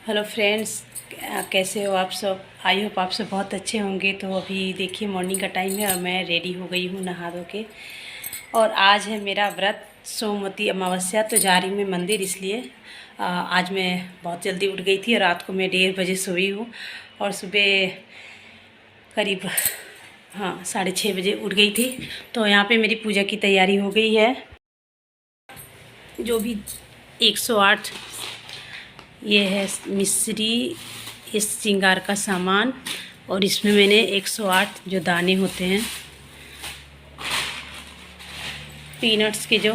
Hello friends, कैसे हो आप सब। आई होप आप सब बहुत अच्छे होंगे। तो अभी देखिए मॉर्निंग का टाइम है और मैं रेडी हो गई हूँ नहा धो के। और आज है मेरा व्रत सोमवती अमावस्या, तो जा रही हूँ मैं मंदिर। इसलिए आज मैं बहुत जल्दी उठ गई थी और रात को मैं 1:30 बजे सोई हूँ और सुबह करीब 6:30 बजे उठ गई थी। तो यहाँ पे मेरी पूजा की तैयारी हो गई है। जो भी 108 ये है मिश्री, इस श्रृंगार का सामान। और इसमें मैंने 108 जो दाने होते हैं पीनट्स के जो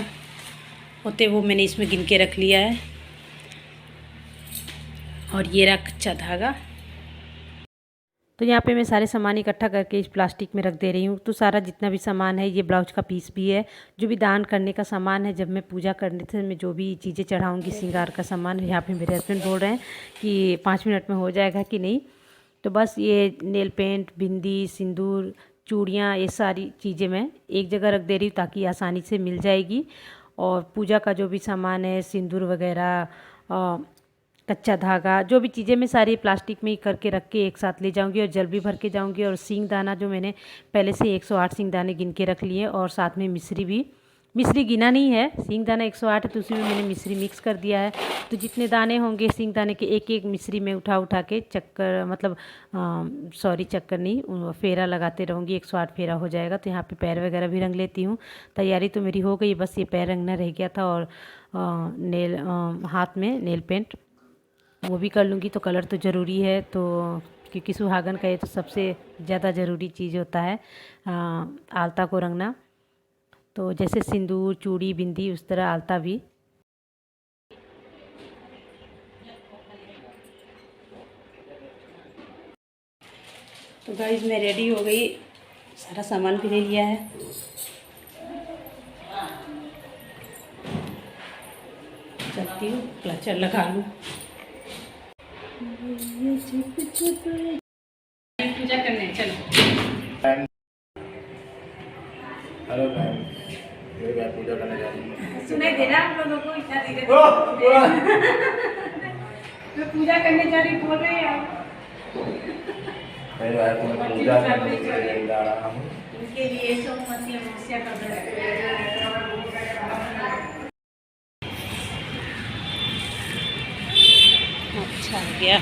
होते वो मैंने इसमें गिन के रख लिया है। और ये रहा कच्चा धागा। तो यहाँ पे मैं सारे सामान इकट्ठा करके इस प्लास्टिक में रख दे रही हूँ। तो सारा जितना भी सामान है, ये ब्लाउज का पीस भी है, जो भी दान करने का सामान है। जब मैं पूजा करने से मैं जो भी चीज़ें चढ़ाऊँगी श्रृंगार का सामान, यहाँ पे मेरे हस्बैंड बोल रहे हैं कि 5 मिनट में हो जाएगा कि नहीं। तो बस ये नेल पेंट, बिंदी, सिंदूर, चूड़ियाँ, ये सारी चीज़ें मैं एक जगह रख दे रही हूँ ताकि आसानी से मिल जाएगी। और पूजा का जो भी सामान है, सिंदूर वगैरह, कच्चा धागा, जो भी चीज़ें मैं सारी प्लास्टिक में ही करके रख के एक साथ ले जाऊंगी और जल भी भर के जाऊंगी। और सींगदाना जो मैंने पहले से 108 सींगदाने गिन के रख लिए, और साथ में मिश्री भी। मिश्री गिना नहीं है, सींगदाना 108 है तो उसी में मैंने मिश्री मिक्स कर दिया है। तो जितने दाने होंगे सींगदाने के, एक एक मिश्री में उठा उठा के चक्कर, मतलब सॉरी चक्कर नहीं, फेरा लगाते रहूँगी। 108 फेरा हो जाएगा। तो यहाँ पे पैर वगैरह भी रंग लेती हूँ। तैयारी तो मेरी हो गई, बस ये पैर रंगना रह गया था। और हाथ में नेल पेंट वो भी कर लूँगी। तो कलर तो ज़रूरी है, तो क्योंकि सुहागन का ये तो सबसे ज़्यादा ज़रूरी चीज़ होता है आलता को रंगना। तो जैसे सिंदूर, चूड़ी, बिंदी, उस तरह आलता भी। तो गाइस मैं रेडी हो गई, सारा सामान भी ले लिया है। चलती हूँ, क्लचर लगा लूँ। पूजा करने चलो। हेलो मैम, मैं पूजा करने जा रही हूँ। सुनाई दे रहा आप लोगों को? इतना धीरे मैं पूजा करने जा रही, बोल रहे हैं आप। मैं पूजा करने जा रहा हूँ। उनके लिए सोमवती अमावस्या का व्रत। अच्छा गया,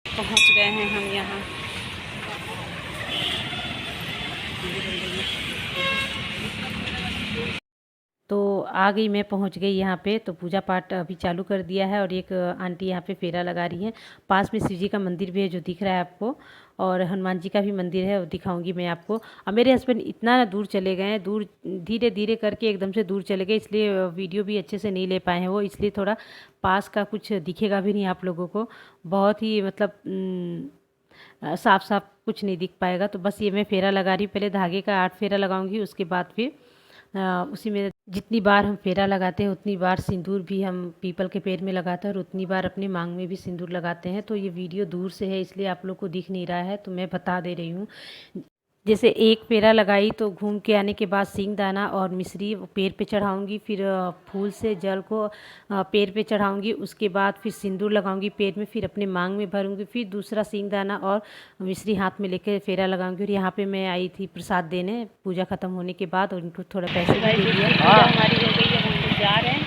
पहुंच गए हैं हम यहाँ। तो आ गई, मैं पहुंच गई यहाँ पे। तो पूजा पाठ अभी चालू कर दिया है और एक आंटी यहाँ पे फेरा लगा रही हैं। पास में शिव जी का मंदिर भी है जो दिख रहा है आपको, और हनुमान जी का भी मंदिर है, वो दिखाऊंगी मैं आपको। और मेरे हस्बैंड इतना दूर चले गए हैं, दूर धीरे धीरे करके एकदम से दूर चले गए, इसलिए वीडियो भी अच्छे से नहीं ले पाए हैं वो। इसलिए थोड़ा पास का कुछ दिखेगा भी नहीं आप लोगों को, बहुत ही मतलब साफ साफ कुछ नहीं दिख पाएगा। तो बस ये मैं फेरा लगा रही हूँ। पहले धागे का 8 फेरा लगाऊंगी, उसके बाद फिर उसी में जितनी बार हम फेरा लगाते हैं उतनी बार सिंदूर भी हम पीपल के पेड़ में लगाते हैं, और उतनी बार अपनी मांग में भी सिंदूर लगाते हैं। तो ये वीडियो दूर से है इसलिए आप लोग को दिख नहीं रहा है, तो मैं बता दे रही हूँ। जैसे एक पेरा लगाई तो घूम के आने के बाद सींगदाना और मिश्री पैर पे चढ़ाऊंगी, फिर फूल से जल को पैर पे चढ़ाऊंगी, उसके बाद फिर सिंदूर लगाऊंगी पैर में, फिर अपने मांग में भरूंगी, फिर दूसरा सींगदाना और मिश्री हाथ में लेकर फेरा लगाऊंगी। और यहाँ पे मैं आई थी प्रसाद देने पूजा ख़त्म होने के बाद, और उनको थोड़ा पैसे भी दे दिया। हमारी हो गई है, हम लोग जा रहे हैं।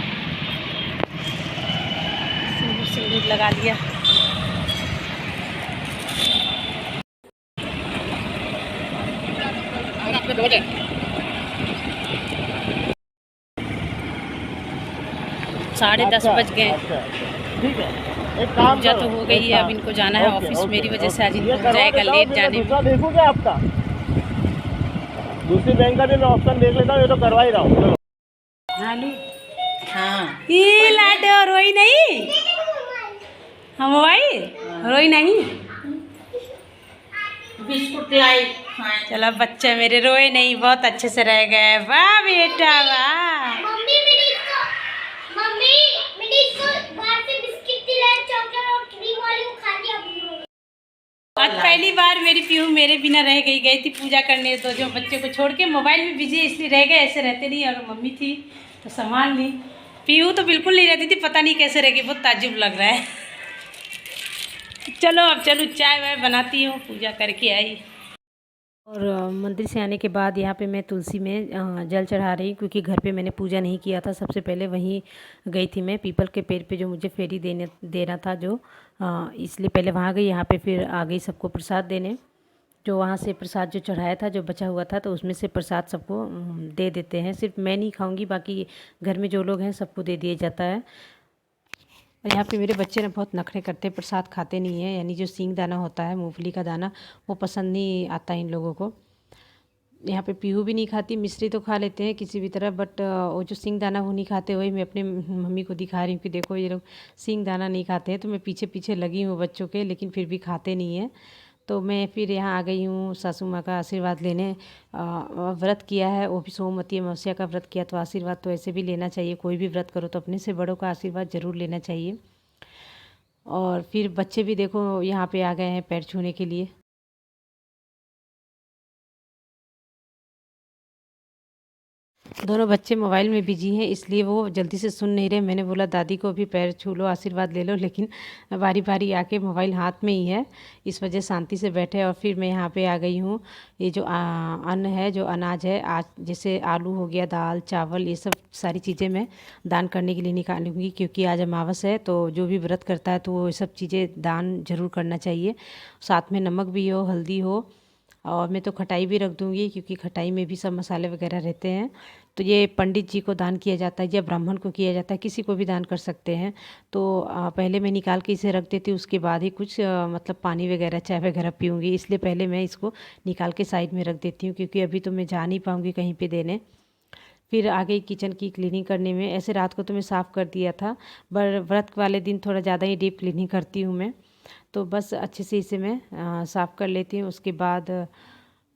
सिंदूर लगा लिया। साढ़े 10 बज गए। ठीक है, एक काम पूजा तो हो गई है, अब इनको जाना है ऑफिस। मेरी वजह से आज इनको हो जाएगा लेट जाने में। देखोगे आपका दूसरी बैंक का भी मैं ऑप्शन देख लेता हूँ, ये तो करवा ही रहा हूँ। चलो हाँ, ये लाडो रोई नहीं, हम भाई रोई नहीं। बिस्कुट लाई, चलो बच्चे मेरे रोए नहीं, बहुत अच्छे से रह गए। वाह बेटा वाह। मम्मी मैंने इसको बाहर से बिस्किट दिलाए, चॉकलेट और क्रीम वाली वो खा लिया। आज पहली बार मेरी पीहू मेरे बिना रह गई थी पूजा करने। तो जो बच्चे को छोड़ के मोबाइल में बिजी इसलिए रह गए, ऐसे रहते नहीं। और मम्मी थी तो संभाल ली। पीहू तो बिल्कुल नहीं रहती थी, पता नहीं कैसे रहेगी, बहुत ताज्जुब लग रहा है। चलो अब चलो चाय वाय बनाती हूँ, पूजा करके आई। और मंदिर से आने के बाद यहाँ पे मैं तुलसी में जल चढ़ा रही, क्योंकि घर पे मैंने पूजा नहीं किया था। सबसे पहले वहीं गई थी मैं, पीपल के पेड़ पे जो मुझे फेरी देना था जो, इसलिए पहले वहाँ गई। यहाँ पे फिर आ गई सबको प्रसाद देने। जो वहाँ से प्रसाद जो चढ़ाया था, जो बचा हुआ था, तो उसमें से प्रसाद सबको दे देते हैं। सिर्फ मैं नहीं खाऊंगी, बाकी घर में जो लोग हैं सबको दे दिया जाता है। और यहाँ पे मेरे बच्चे ना बहुत नखरे करते हैं, प्रसाद खाते नहीं हैं। यानी जो सींग दाना होता है, मूंगफली का दाना, वो पसंद नहीं आता इन लोगों को। यहाँ पे पीहू भी नहीं खाती, मिश्री तो खा लेते हैं किसी भी तरह, बट वो जो सींग दाना वो नहीं खाते। वही मैं अपने मम्मी को दिखा रही हूँ कि देखो ये लोग सींग दाना नहीं खाते हैं। तो मैं पीछे पीछे लगी हूँ बच्चों के, लेकिन फिर भी खाते नहीं हैं। तो मैं फिर यहाँ आ गई हूँ सासू माँ का आशीर्वाद लेने। व्रत किया है, वो भी सोमवती अमावस्या का व्रत किया, तो आशीर्वाद तो ऐसे भी लेना चाहिए। कोई भी व्रत करो तो अपने से बड़ों का आशीर्वाद ज़रूर लेना चाहिए। और फिर बच्चे भी देखो यहाँ पे आ गए हैं पैर छूने के लिए। दोनों बच्चे मोबाइल में बिजी हैं, इसलिए वो जल्दी से सुन नहीं रहे। मैंने बोला दादी को भी पैर छू लो, आशीर्वाद ले लो, लेकिन बारी बारी आके मोबाइल हाथ में ही है, इस वजह शांति से बैठे। और फिर मैं यहाँ पे आ गई हूँ। ये जो अन्न है, जो अनाज है, आज जैसे आलू हो गया, दाल चावल, ये सब सारी चीज़ें मैं दान करने के लिए निकालूंगी, क्योंकि आज अमावस है। तो जो भी व्रत करता है तो वो सब चीज़ें दान जरूर करना चाहिए। साथ में नमक भी हो, हल्दी हो, और मैं तो खटाई भी रख दूँगी, क्योंकि खटाई में भी सब मसाले वगैरह रहते हैं। तो ये पंडित जी को दान किया जाता है या ब्राह्मण को किया जाता है, किसी को भी दान कर सकते हैं। तो पहले मैं निकाल के इसे रख देती हूँ, उसके बाद ही कुछ मतलब पानी वगैरह चाय वगैरह पीऊँगी। इसलिए पहले मैं इसको निकाल के साइड में रख देती हूँ, क्योंकि अभी तो मैं जा नहीं पाऊँगी कहीं पर देने। फिर आ गई किचन की क्लीनिंग करने में। ऐसे रात को तो मैं साफ़ कर दिया था, पर व्रत वाले दिन थोड़ा ज़्यादा ही डीप क्लीनिंग करती हूँ मैं। तो बस अच्छे से इसे मैं साफ़ कर लेती हूँ। उसके बाद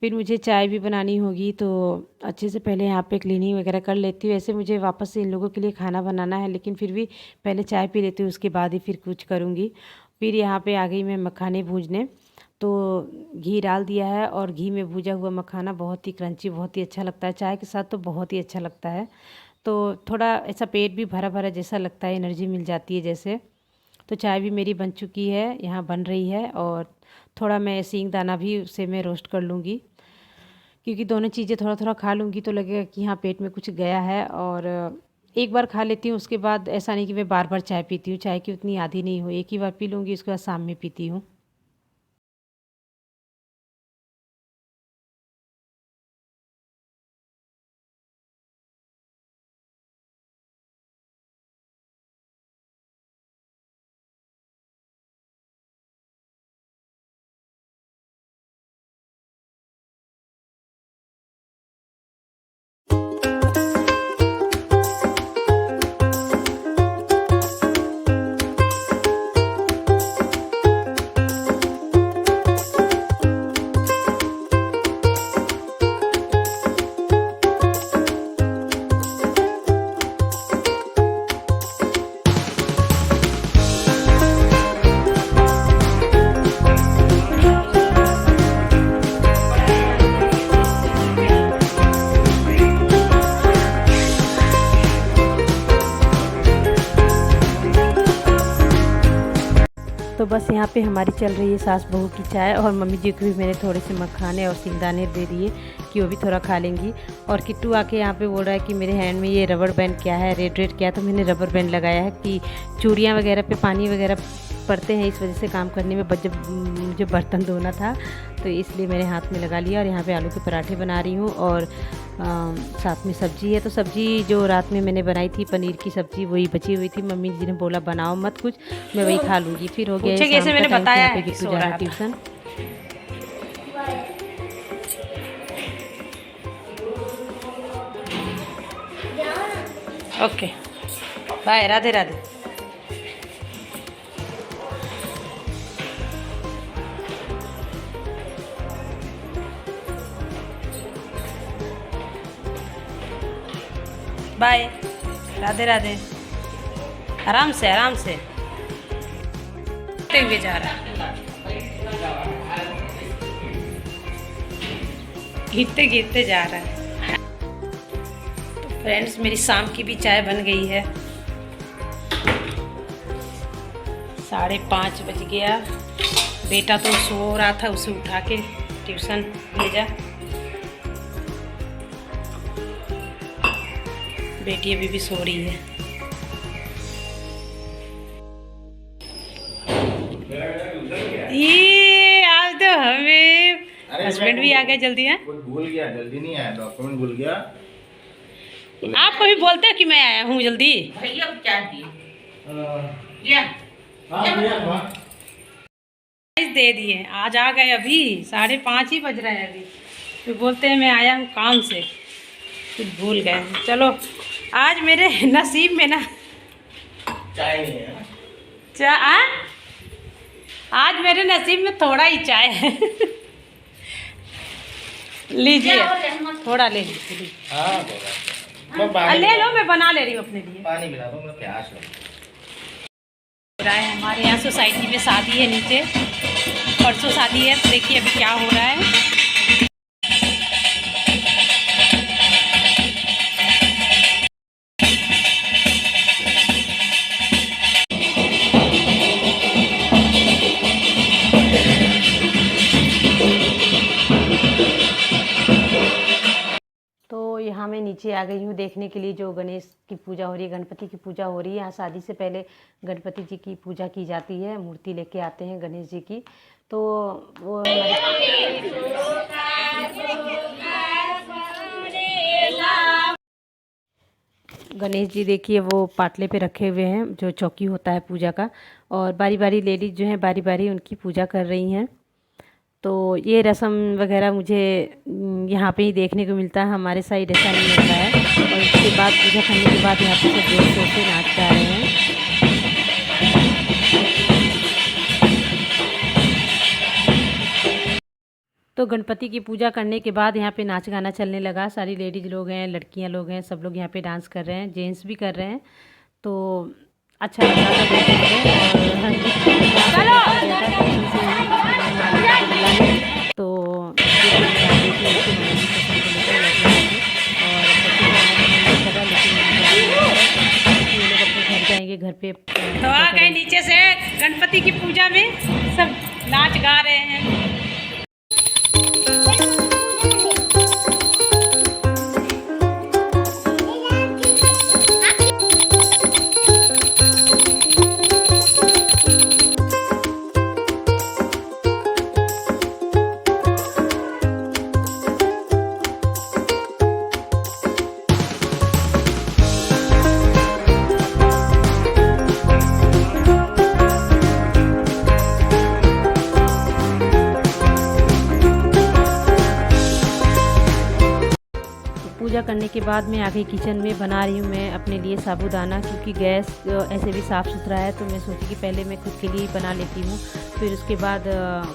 फिर मुझे चाय भी बनानी होगी, तो अच्छे से पहले यहाँ पे क्लीनिंग वगैरह कर लेती हूँ। ऐसे मुझे वापस से इन लोगों के लिए खाना बनाना है, लेकिन फिर भी पहले चाय पी लेती हूँ, उसके बाद ही फिर कुछ करूँगी। फिर यहाँ पे आ गई मैं मखाने भूनने। तो घी डाल दिया है, और घी में भूजा हुआ मखाना बहुत ही क्रंची, बहुत ही अच्छा लगता है। चाय के साथ तो बहुत ही अच्छा लगता है। तो थोड़ा ऐसा पेट भी भरा भरा जैसा लगता है, एनर्जी मिल जाती है जैसे। तो चाय भी मेरी बन चुकी है, यहाँ बन रही है। और थोड़ा मैं सींग दाना भी उसे मैं रोस्ट कर लूँगी, क्योंकि दोनों चीज़ें थोड़ा थोड़ा खा लूँगी तो लगेगा कि हाँ पेट में कुछ गया है। और एक बार खा लेती हूँ, उसके बाद ऐसा नहीं कि मैं बार बार चाय पीती हूँ। चाय की उतनी आदी नहीं हूँ, एक ही बार पी लूँगी, उसके बाद शाम में पीती हूँ। तो बस यहाँ पे हमारी चल रही है सास बहू की चाय। और मम्मी जी को भी मैंने थोड़े से मखाने और सिंगदाने दे दिए कि वो भी थोड़ा खा लेंगी। और किट्टू आके यहाँ पे बोल रहा है कि मेरे हैंड में ये रबर बैंड क्या है, रेड रेड क्या है। तो मैंने रबर बैंड लगाया है कि चूड़ियाँ वगैरह पे पानी वगैरह पड़ते हैं, इस वजह से काम करने में जब मुझे बर्तन धोना था तो इसलिए मेरे हाथ में लगा लिया। और यहाँ पे आलू के पराठे बना रही हूँ, और साथ में सब्जी है। तो सब्जी जो रात में मैंने बनाई थी पनीर की सब्जी, वही बची हुई थी। मम्मी जी ने बोला बनाओ मत कुछ, मैं वही खा लूँगी। फिर हो गया शाम का टाइम, यहाँ पे गिट्टू जा रहा है tuition. Okay bye, Radhe Radhe. Bye, Radhe Radhe. आराम से आराम से हुए जा रहा है, गिरते गिरते जा रहा है। तो फ्रेंड्स मेरी शाम की भी चाय बन गई है। 5:30 बज गया। बेटा तो सो रहा था, उसे उठा के ट्यूशन भेजा। बेटी अभी भी सो रही है। ये आज तो हमें हस्बैंड भी आ गए जल्दी है। कुछ भूल गया, जल्दी नहीं आया, डॉक्यूमेंट भूल गया। आप कभी बोलते हो कि मैं आया हूँ जल्दी? दे दिए, आज आ गए, अभी 5:30 ही बज रहे हैं अभी। फिर बोलते हैं मैं आया हूँ काम से, फिर भूल गए। चलो आज मेरे नसीब में ना चाय नहीं है। चाय, आज मेरे नसीब में थोड़ा ही चाय है। लीजिए, थोड़ा ले लीजिए। हाँ मैं ले लो, मैं बना ले रही हूँ अपने लिए। पानी पिला दूँ, मैं प्यास लगी। हो रहा है हमारे यहाँ सोसाइटी में शादी है, नीचे परसों शादी है, तो देखिए अभी क्या हो रहा है। तो यहाँ मैं नीचे आ गई हूँ देखने के लिए जो गणेश की पूजा हो रही है, गणपति की पूजा हो रही है। यहाँ शादी से पहले गणपति जी की पूजा की जाती है, मूर्ति लेके आते हैं गणेश जी की। तो वो गणेश जी देखिए वो पाटले पे रखे हुए हैं, जो चौकी होता है पूजा का, और बारी बारी लेडीज जो है बारी बारी उनकी पूजा कर रही हैं। तो ये रस्म वगैरह मुझे यहाँ पे ही देखने को मिलता है, हमारे साइड ऐसा नहीं होता है। और उसके बाद पूजा करने के बाद यहाँ पे सब जोर शोर से नाच गा रहे हैं। तो गणपति की पूजा करने के बाद यहाँ पे नाच गाना चलने लगा। सारी लेडीज़ लोग हैं, लड़कियाँ लोग हैं, सब लोग यहाँ पे डांस कर रहे हैं, जेंट्स भी कर रहे हैं। तो अच्छा लग रहा था देखने में। तो घर जाएंगे, घर पे तो आ गए नीचे से गणपति की पूजा में, सब नाच गा रहे हैं। पूजा करने के बाद मैं आ गई किचन में। बना रही हूँ मैं अपने लिए साबूदाना, क्योंकि गैस ऐसे भी साफ़ सुथरा है। तो मैं सोची कि पहले मैं खुद के लिए ही बना लेती हूँ, फिर उसके बाद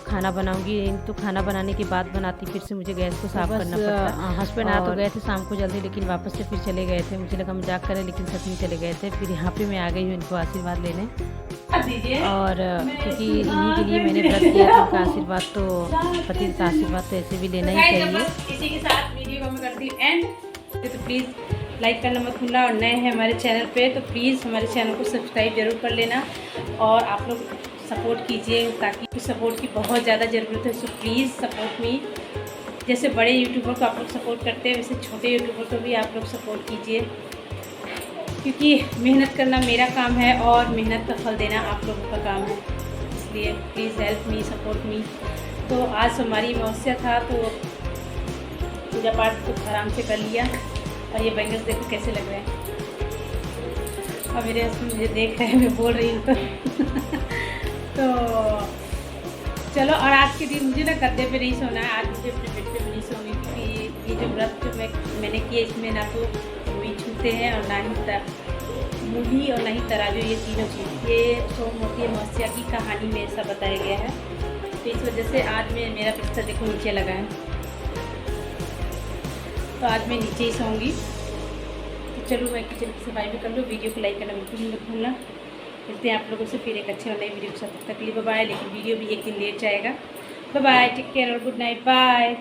खाना बनाऊँगी। तो खाना बनाने के बाद बनाती, फिर से मुझे गैस को साफ़ करना पड़ता। हस्बैंड आ तो गए थे शाम को जल्दी, लेकिन वापस से फिर चले गए थे। मुझे लगा मजाक करें, लेकिन सच में चले गए थे। फिर यहाँ पर मैं आ गई हूँ इनको आशीर्वाद लेने, और क्योंकि इन्हीं के लिए मैंने व्रत किया था। उनका आशीर्वाद तो, पति का आशीर्वाद तो ऐसे भी लेना ही चाहिए। इसी के साथ वीडियो को मैं करती हूँ एंड। तो प्लीज़ लाइक करना मत भूलना, और नए हैं हमारे चैनल पे तो प्लीज़ हमारे चैनल को सब्सक्राइब जरूर कर लेना, और आप लोग सपोर्ट कीजिए, ताकि सपोर्ट की बहुत ज़्यादा ज़रूरत है। So please support me. जैसे बड़े यूट्यूबर को आप लोग सपोर्ट करते हैं, वैसे छोटे यूट्यूबर को भी आप लोग सपोर्ट कीजिए, क्योंकि मेहनत करना मेरा काम है और मेहनत का फल देना आप लोगों का काम है। इसलिए please help me, support me. तो आज हमारी अमावस्या था, तो पूजा पाठ तो आराम से कर लिया। और ये बैंगल्स देखो कैसे लग रहे हैं। और मेरे हस्बैंड मुझे देख रहे हैं, मैं बोल रही हूँ तो चलो। और आज के दिन मुझे ना गद्दे पे नहीं सोना है, आज मुझे अपने बेड पे भी नहीं सोनी, क्योंकि ये जो व्रत जो मैंने किया, इसमें ना तो मूवी छूते हैं और ना ही मूवी और ना ही तराजू, ये तीनों चीज़। ये सोमवती अमावस्या की कहानी में ऐसा बताया गया है। तो इस वजह से आज मेरा बिस्तर देखो नीचे लगा है, तो आज मैं नीचे ही सोऊंगी। तो चलो मैं किचन की सफाई भी कर लूँ। वीडियो को लाइक करना बिल्कुल मत भूलना। मिलते हैं आप लोगों से फिर एक अच्छे और नए वीडियो के साथ। तब तक के लिए बाय बाय। लेकिन वीडियो भी एक दिन लेट जाएगा। बाय बाय, टेक केयर और गुड नाइट, बाय।